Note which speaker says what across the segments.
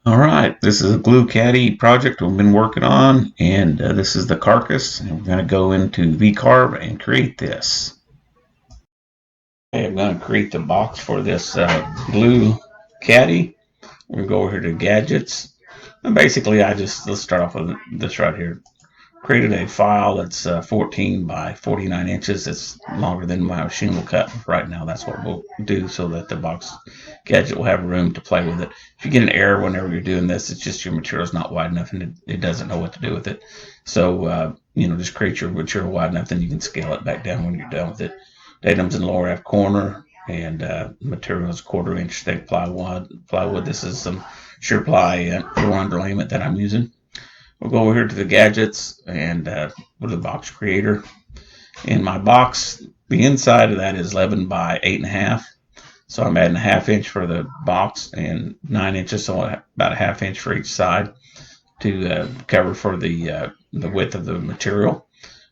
Speaker 1: All right, this is a Glue Caddy project we've been working on, and this is the carcass, and we're going to go into vCarve and create this. Okay, I'm going to create the box for this Glue Caddy. We're going to go over here to Gadgets, and basically let's start off with this right here. Created a file that's 14 by 49 inches. It's longer than my machine will cut right now. That's what we'll do so that the Box Gadget will have room to play with it. If you get an error whenever you're doing this, it's just your material's not wide enough and it doesn't know what to do with it. So, just create your material wide enough, then you can scale it back down when you're done with it. Datum's in the lower left corner, and material is 1/4 inch thick plywood. This is some Sureply floor underlayment that I'm using. We'll go over here to the gadgets and go to the box creator. In my box, the inside of that is 11 by 8.5. So I'm adding a 1/2 inch for the box and 9 inches, so about a 1/2 inch for each side to cover for the width of the material.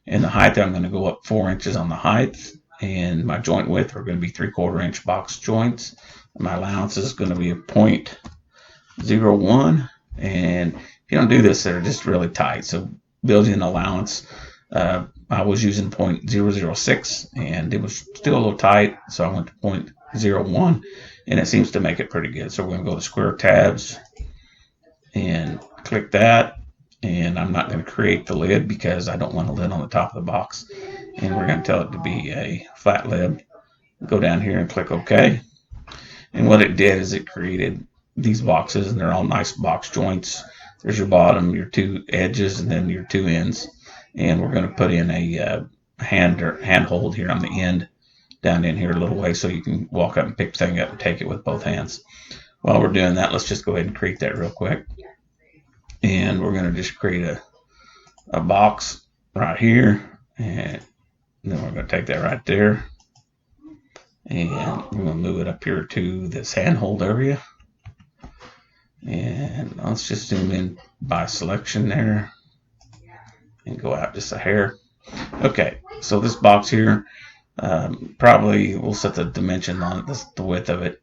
Speaker 1: And the height, I'm going to go up 4 inches on the height. And my joint width are going to be 3/4 inch box joints. My allowance is going to be a 0.01. And if you don't do this, they're just really tight. So building an allowance, I was using 0.006 and it was still a little tight. So I went to 0.01 and it seems to make it pretty good. So we're going to go to square tabs and click that. And I'm not going to create the lid because I don't want a lid on the top of the box. And we're going to tell it to be a flat lid. Go down here and click OK. And what it did is it created these boxes, and they're all nice box joints. There's your bottom, your two edges, and then your two ends. And we're going to put in a handhold here on the end, down in here a little way, so you can walk up and pick the thing up and take it with both hands. While we're doing that, let's just go ahead and create that real quick. And we're going to just create a box right here, and then we're going to take that right there, and we're going to move it up here to this handhold area. And let's just zoom in by selection there and go out just a hair. Okay, so this box here, probably we'll set the dimension on it, the width of it,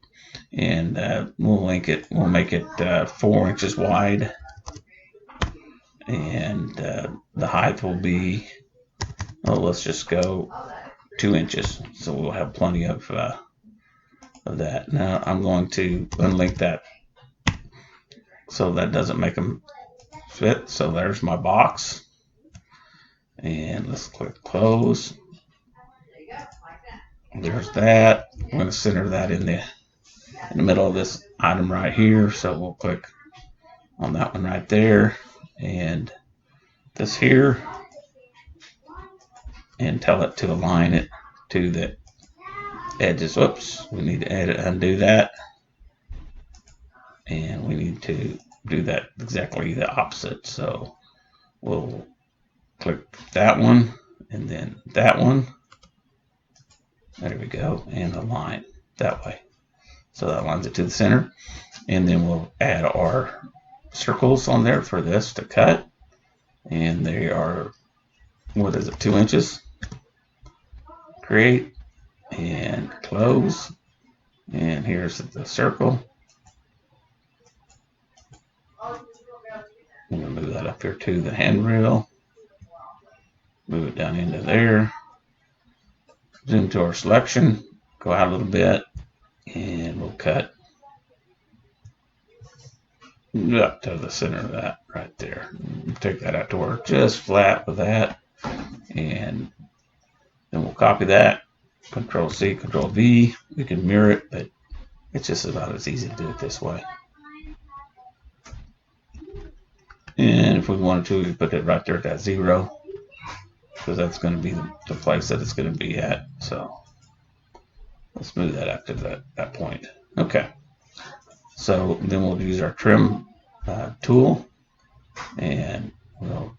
Speaker 1: and we'll make it 4 inches wide, and the height will be, let's just go 2 inches, so we'll have plenty of that. Now I'm going to unlink that so that doesn't make them fit. So there's my box, and let's click close. There's that. I'm going to center that in the middle of this item right here, so we'll click on that one right there, and this here, and tell it to align it to the edges. Whoops, we need to undo that, and we need to do that exactly the opposite. So we'll click that one and then that one. There we go, and align that way. So that lines it to the center, and then we'll add our circles on there for this to cut, and they are, 2 inches. Create and close, and here's the circle. I'm going to move that up here to the handrail, move it down into there, zoom to our selection, go out a little bit, and we'll cut up to the center of that right there. Take that out to work just flat with that, and then we'll copy that, Control C, Control V. We can mirror it, but it's just about as easy to do it this way. And if we wanted to, we could put it right there at that 0, because that's going to be the place that it's going to be at. So let's move that up to that point. Okay. So then we'll use our trim tool, and we'll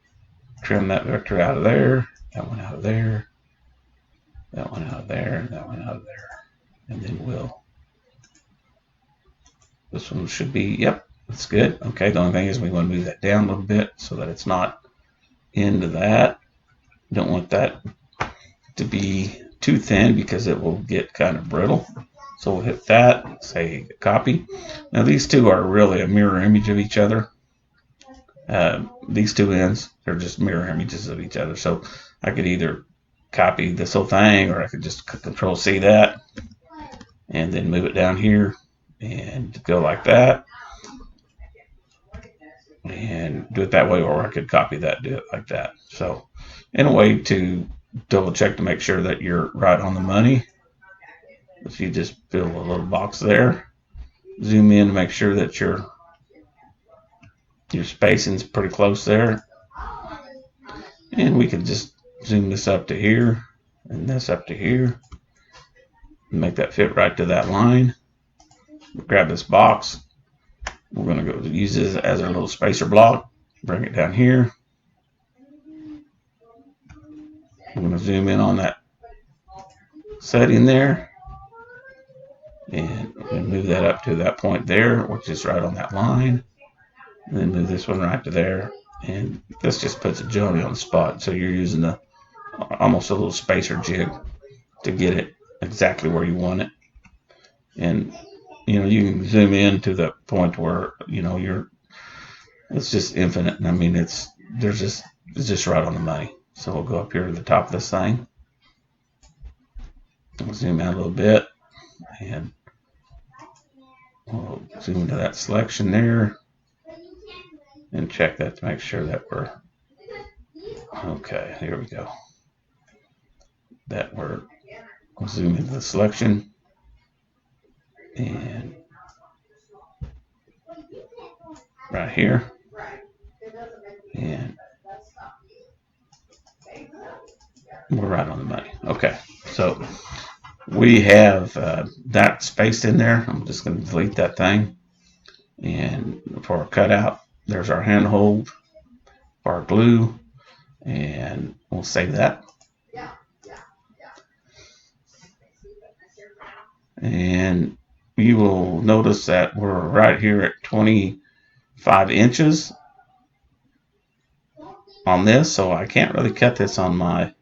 Speaker 1: trim that vector out of there, that one out of there, that one out of there, and that one out of there. And then this one should be, yep, that's good. Okay, the only thing is we want to move that down a little bit so that it's not into that. You don't want that to be too thin because it will get kind of brittle. So we'll hit that, say copy. Now these two are really a mirror image of each other. These two ends are just mirror images of each other. So I could either copy this whole thing, or I could just Control C that and then move it down here and go like that and do it that way, or I could copy that, do it like that. So in a way to double check to make sure that you're right on the money, if you just fill a little box there, zoom in to make sure that your spacing's pretty close there, and we can just zoom this up to here and this up to here and make that fit right to that line. Grab this box, we're going to go use this as our little spacer block, bring it down here. I'm going to zoom in on that setting there and move that up to that point there, which is right on that line, and then move this one right to there, and this just puts it generally on the spot, so you're using almost a little spacer jig to get it exactly where you want it. And you can zoom in to the point where it's just infinite. I mean, it's just right on the money. So we'll go up here to the top of this thing, we'll zoom out a little bit, and we'll zoom into that selection there and check that to make sure that we're okay. Here we go. We'll zoom into the selection and right here, and we're right on the money. Okay, so we have that spaced in there. I'm just going to delete that thing, and for our cutout, there's our handhold for our glue, and we'll save that. And you will notice that we're right here at 25 inches on this, so I can't really cut this on my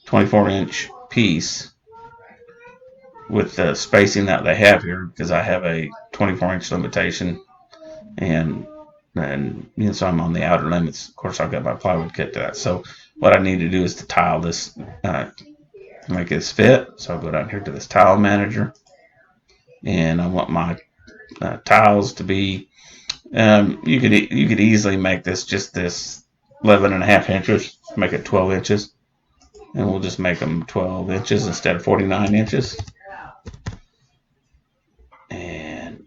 Speaker 1: 24-inch piece with the spacing that they have here, because I have a 24-inch limitation, and so I'm on the outer limits. Of course, I've got my plywood kit to that. So what I need to do is to tile this to make this fit. So I'll go down here to this tile manager, and I want my tiles to be. You could easily make this just this 11.5 inches, make it 12 inches, and we'll just make them 12 inches instead of 49 inches. And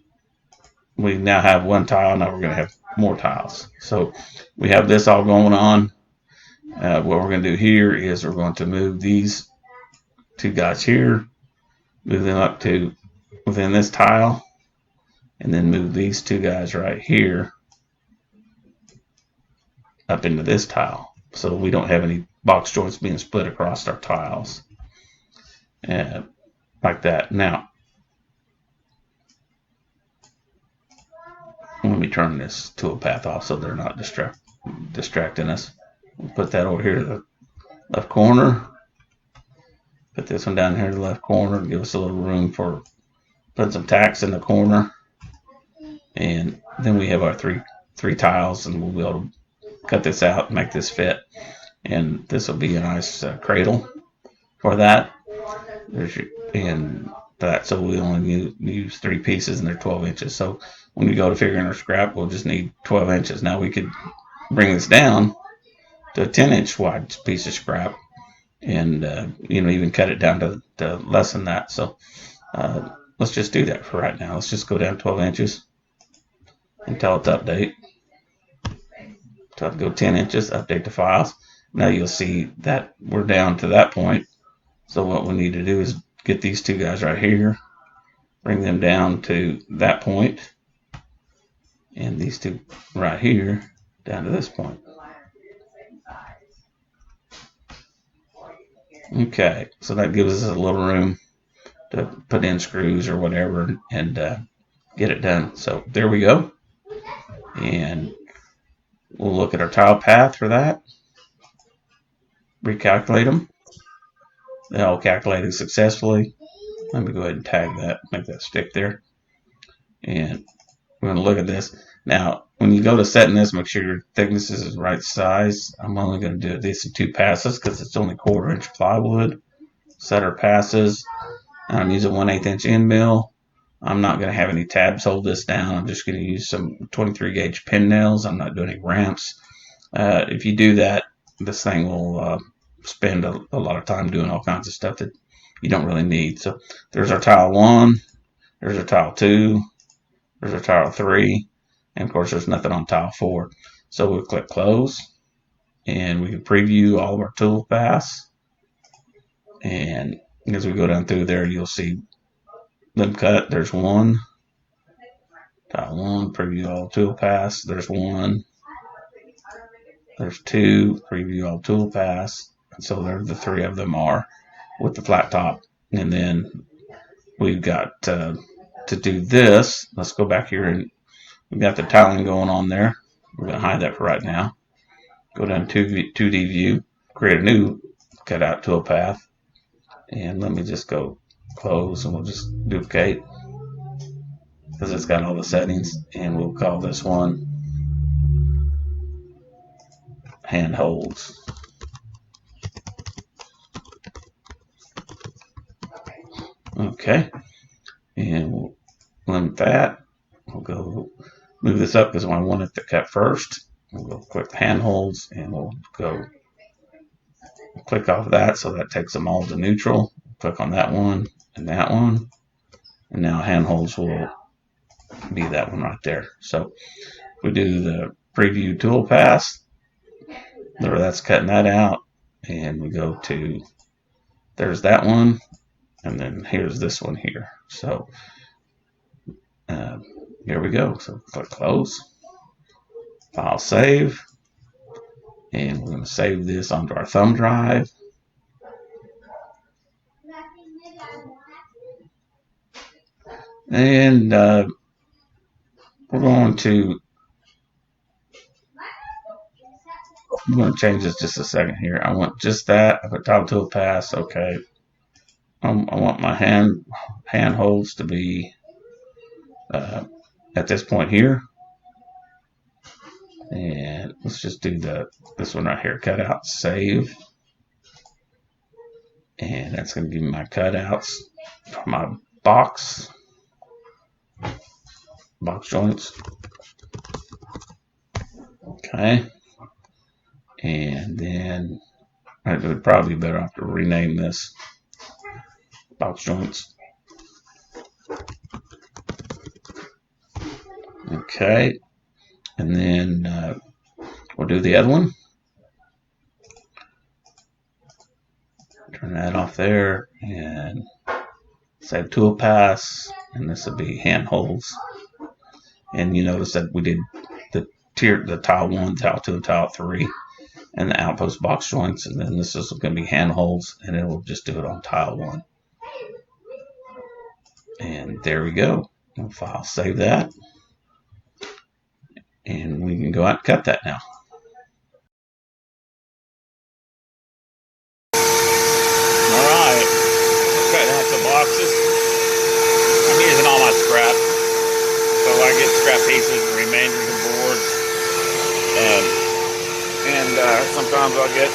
Speaker 1: we now have one tile. Now we're going to have more tiles. So we have this all going on. What we're going to do here is we're going to move these two guys here, move them up to within this tile, and then move these two guys right here up into this tile, so we don't have any box joints being split across our tiles, like that. Now let me turn this toolpath off so they're not distracting us. We'll put that over here to the left corner, put this one down here to the left corner, give us a little room for putting some tacks in the corner, and then we have our three tiles, and we'll be able to cut this out and make this fit. And this will be a nice cradle for that. So we only use 3 pieces, and they're 12 inches. So when we go to figuring our scrap, we'll just need 12 inches. Now we could bring this down to a 10-inch wide piece of scrap, and even cut it down to less than that. So let's just do that for right now. Let's just go down 12 inches and tell it to update. Tell it to go 10 inches, update the files. Now you'll see that we're down to that point. So what we need to do is get these two guys right here, bring them down to that point, and these two right here down to this point. Okay, so that gives us a little room to put in screws or whatever and get it done. So there we go. And we'll look at our tile path for that. Recalculate them. They all calculated successfully. Let me go ahead and tag that, make that stick there. And we're going to look at this. Now, when you go to setting this, make sure your thickness is the right size. I'm only going to do this in 2 passes because it's only 1/4 inch plywood. Set our passes. I'm using 1/8 inch end mill. I'm not going to have any tabs hold this down. I'm just going to use some 23 gauge pin nails. I'm not doing any ramps. If you do that, this thing will spend a lot of time doing all kinds of stuff that you don't really need. So there's our tile 1, there's our tile 2, there's our tile 3, and of course there's nothing on tile 4. So we'll click close, and we can preview all of our tool paths. And as we go down through there, you'll see them cut. There's 1, tile 1, preview all tool paths. There's 1, there's 2, preview all tool paths. And so there the 3 of them are with the flat top. And then we've got to do this. Let's go back here, and we've got the tiling going on there. We're going to hide that for right now. Go down to 2D view, create a new cutout tool path. And let me just go close, and we'll just duplicate because it's got all the settings. And we'll call this one handholds. Okay, and we'll limit that. We'll go move this up because I want it to cut first. We'll go click handholds, and we'll go click off that, so that takes them all to neutral. Click on that one and that one, and now handholds will be that one right there. So we do the preview tool path. There, that's cutting that out, and we go to, there's that one, and then here's this one here. So here we go. So click close, file save, and we're going to save this onto our thumb drive. And we're going to change this just a second here. I want just that. I put tile tool pass. Okay. I want my handholds to be at this point here. And let's just do this one right here. Cut out, save. And that's going to give me my cutouts for my box joints. Okay. And then it would probably be better off to rename this box joints. Okay. And then we'll do the other one. Turn that off there and save tool pass, and this will be handholds. And you notice that we did the tile 1, tile 2, and tile 3, and the outpost box joints, and then this is going to be handholds, and it will just do it on tile 1. And there we go. We'll file save that, and we can go out and cut that now. Alright, cutting out the boxes. I'm using all my scrap, so I get scrap pieces, the remainders of boards, and sometimes I'll get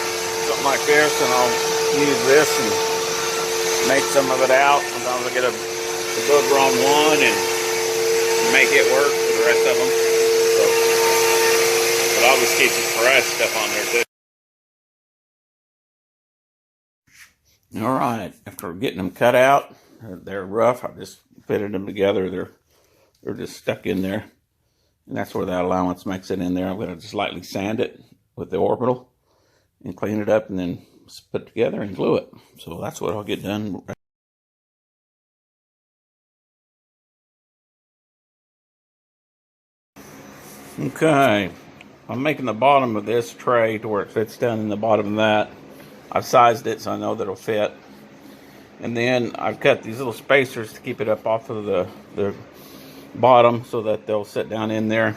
Speaker 1: something like this, and I'll use this and make some of it out. Sometimes I'll get a booger on one and make it work for the rest of them. So, but I'll just keep some fresh stuff on there too. All right, after getting them cut out, they're rough. I just fitted them together. They're just stuck in there, and that's where that allowance makes it in there. I'm going to just lightly sand it with the orbital and clean it up, and then put it together and glue it. So that's what I'll get done. Okay, I'm making the bottom of this tray to where it fits down in the bottom of that. I've sized it so I know that it'll fit. And then I've cut these little spacers to keep it up off of the bottom so that they'll sit down in there,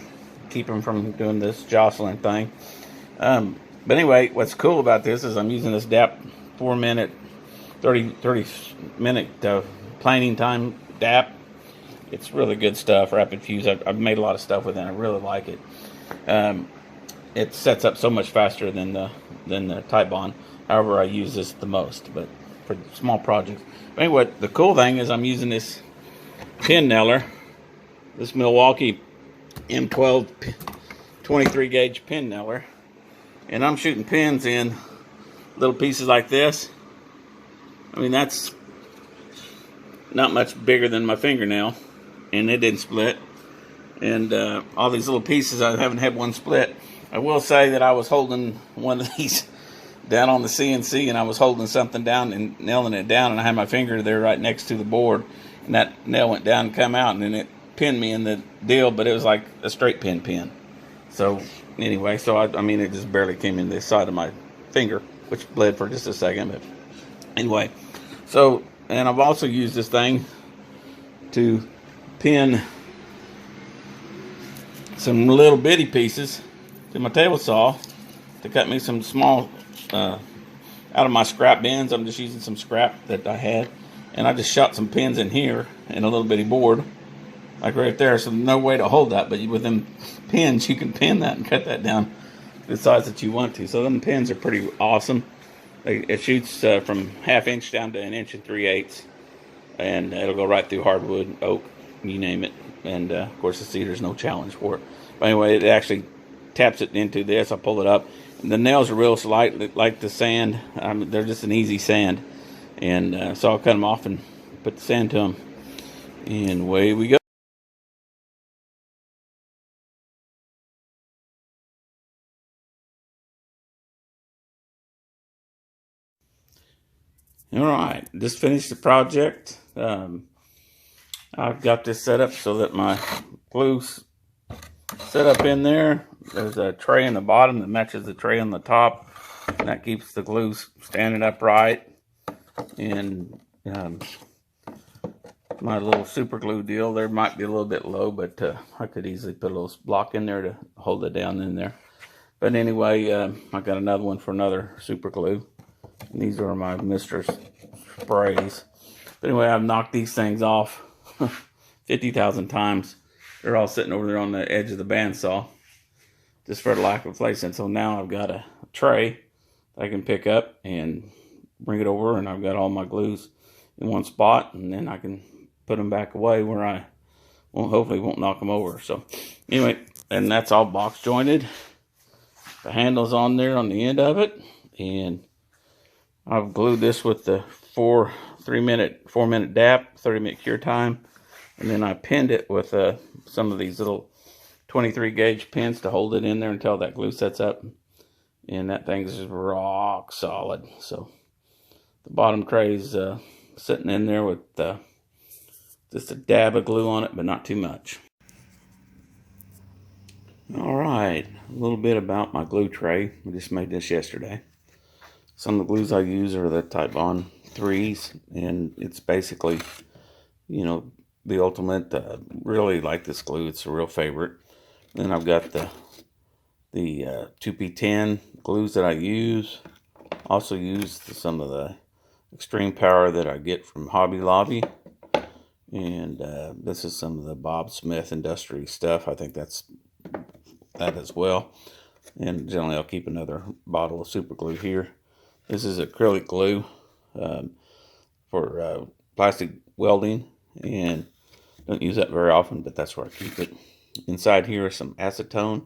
Speaker 1: keep them from doing this jostling thing. But anyway, what's cool about this is I'm using this DAP 30 minute planing time DAP. It's really good stuff. Rapid Fuse. I've made a lot of stuff with it. I really like it. It sets up so much faster than the Titebond. However, I use this the most, but for small projects. But anyway, the cool thing is I'm using this pin nailer, this Milwaukee M12 23 gauge pin nailer, and I'm shooting pins in little pieces like this. I mean, that's not much bigger than my fingernail, and it didn't split. And all these little pieces, I haven't had one split. I will say that I was holding one of these down on the CNC, and I was holding something down and nailing it down, and I had my finger there right next to the board, and that nail went down and come out, and then it pinned me in the deal, but it was like a straight pin. So anyway, so I mean, it just barely came in the side of my finger, which bled for just a second, but anyway. So, and I've also used this thing to pin some little bitty pieces to my table saw to cut me some small out of my scrap bins. I'm just using some scrap that I had, and I just shot some pins in here and a little bitty board like right there. So no way to hold that, but with them pins you can pin that and cut that down to the size that you want to. So them pins are pretty awesome. It shoots from 1/2 inch down to 1 3/8 inches, and it'll go right through hardwood, oak, you name it. And of course the cedar's no challenge for it. But anyway, it actually taps it into this. I pull it up, and the nails are real slight, like the sand. They're just an easy sand, and so I'll cut them off and put the sand to them, and away we go. All right, just finished the project. I've got this set up so that my glue's set up in there. There's a tray in the bottom that matches the tray on the top, and that keeps the glue standing upright. And my little super glue deal there might be a little bit low, but I could easily put a little block in there to hold it down in there. But anyway, I got another one for another super glue. And these are my Mr. Sprays. But anyway, I've knocked these things off 50,000 times. They're all sitting over there on the edge of the bandsaw, just for the lack of place. And so now I've got a tray that I can pick up and bring it over, and I've got all my glues in one spot, and then I can put them back away where I hopefully won't knock them over. So anyway, and that's all box jointed. The handle's on there on the end of it, and I've glued this with the 4 minute DAP, 30-minute cure time, and then I pinned it with some of these little 23 gauge pins to hold it in there until that glue sets up, and that thing's just rock solid. So the bottom tray's sitting in there with just a dab of glue on it, but not too much. All right, a little bit about my glue tray. We just made this yesterday. Some of the glues I use are the Titebond 3s, and it's basically, you know, the ultimate. Really like this glue. It's a real favorite. Then I've got the 2P10 glues that I use. Also use some of the extreme power that I get from Hobby Lobby. And this is some of the Bob Smith Industry stuff. I think that's that as well. And generally I'll keep another bottle of super glue here. This is acrylic glue for plastic welding, and don't use that very often, but that's where I keep it. Inside here is some acetone.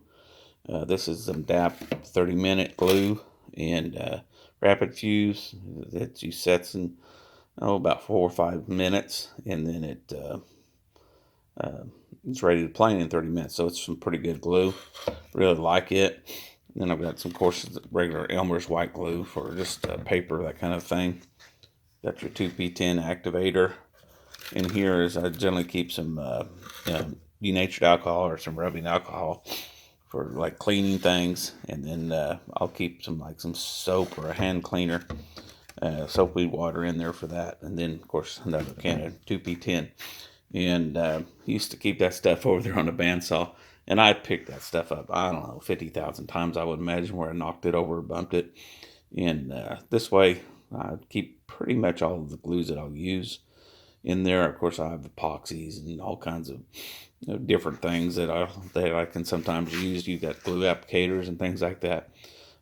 Speaker 1: This is some DAP 30-minute glue and rapid fuse that you sets in about 4 or 5 minutes, and then it's ready to plane in 30 minutes. So it's some pretty good glue. Really like it. And then I've got some courses regular Elmer's white glue for just paper, that kind of thing. Got your 2P10 activator. In here is I generally keep some denatured alcohol or some rubbing alcohol for like cleaning things, and then I'll keep some soap or a hand cleaner, soap weed water in there for that, and then of course another can of 2P10. And used to keep that stuff over there on the bandsaw, and I picked that stuff up, I don't know, 50,000 times I would imagine, where I knocked it over or bumped it. And this way I keep pretty much all of the glues that I'll use.
Speaker 2: in there. Of course, I have epoxies and all kinds of different things that I can sometimes use. You got glue applicators and things like that.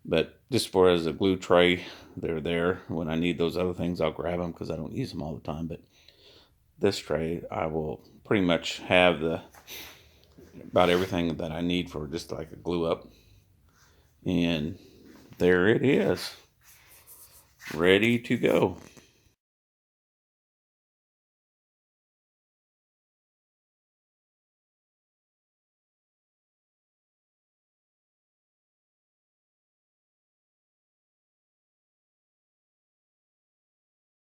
Speaker 2: But just for as a glue tray, they're there. When I need those other things, I'll grab them because I don't use them all the time. But this tray, I will pretty much have about everything that I need for just like a glue up. And there it is, ready to go.